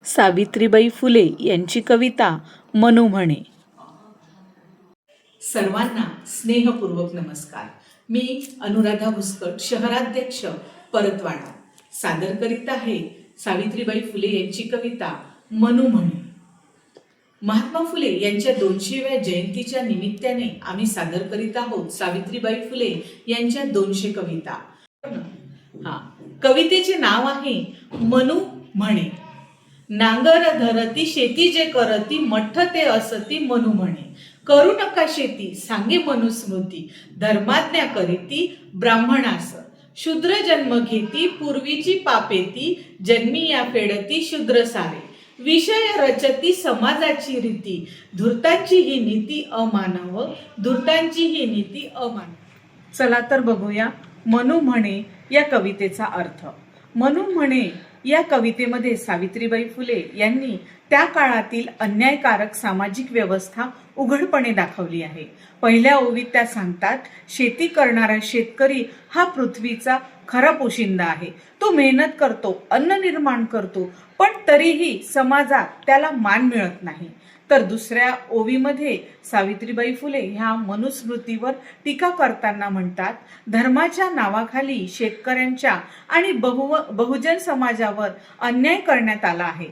सावित्रीबाई फुले यांची कविता मनू म्हणे. सर्वांना स्नेहपूर्वक नमस्कार. मी अनुराधा भुस्कट, शहराध्यक्ष परतवाडा, सादर करीत आहे सावित्रीबाई फुले यांची कविता मनू म्हणे. महात्मा फुले यांच्या 200व्या जयंतीच्या निमित्ताने आम्ही सादर करीत आहोत सावित्रीबाई फुले यांच्या 200 कविता. कवितेचे नाव आहे मनू म्हणे. नांगर धरती शेती जे करती, मठ्ठ ते असती मनू म्हणे. करू नका शेती सांगे मनुस्मृती, धर्माज्ञा करीती ब्राह्मणास. शूद्र जन्म घेती पूर्वीची पापेती, जन्मी या फेडती शूद्र सारे. विषय रचती समाजाची रीती, धूर्तांची ही नीती अमानव, धूर्तांची ही नीती अमानव. चला तर बघूया मनू म्हणे या कवितेचा अर्थ. मनू म्हणे या कवितेमध्ये सावित्रीबाई फुले यांनी त्या काळातील अन्यायकारक सामाजिक व्यवस्था उघडपणे दाखवली आहे. पहिल्या ओवीत त्या सांगतात, शेती करणारा शेतकरी हा पृथ्वीचा खरा पोशिंदा आहे. तो मेहनत करतो, अन्न निर्माण करतो, पण तरीही समाजात त्याला मान मिळत नाही. तर दुसऱ्या ओवीमध्ये सावित्रीबाई फुले ह्या मनुस्मृतीवर टीका करताना म्हणतात, धर्माच्या नावाखाली शेतकऱ्यांच्या आणि बहुजन समाजावर अन्याय करण्यात आला आहे.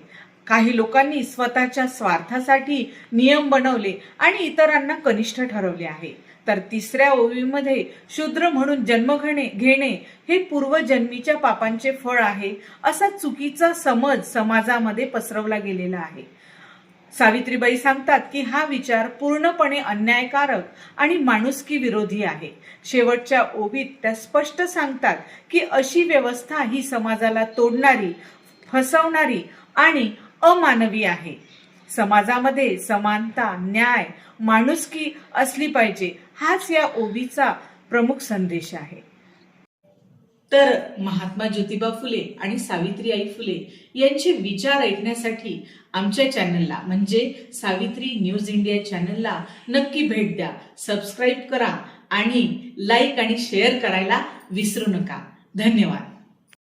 काही लोकांनी स्वतःच्या स्वार्थासाठी नियम बनवले आणि इतरांना कनिष्ठ ठरवले आहे. तर तिसऱ्या ओवीमध्ये शूद्र म्हणून जन्म घेणे हे पूर्वजन्मीच्या पापांचे फळ आहे, असा चुकीचा समज समाजामध्ये पसरवला गेलेला आहे. सावित्रीबाई सांगतात की हा विचार पूर्णपणे अन्यायकारक आणि माणुसकी विरोधी आहे. शेवटच्या ओवीत त्या स्पष्ट सांगतात की अशी व्यवस्था ही समाजाला तोडणारी, फसवणारी आणि अमानवी आहे. समाजामध्ये समानता, न्याय, माणुसकी असली पाहिजे, हाच या ओवीचा प्रमुख संदेश आहे. तर महात्मा ज्योतिबा फुले आणि सावित्रीबाई फुले यांचे विचार ऐकण्यासाठी आमच्या चॅनलला म्हणजे सावित्री न्यूज इंडिया चॅनलला नक्की भेट द्या. सबस्क्राईब करा आणि लाईक आणि शेअर करायला विसरू नका. धन्यवाद.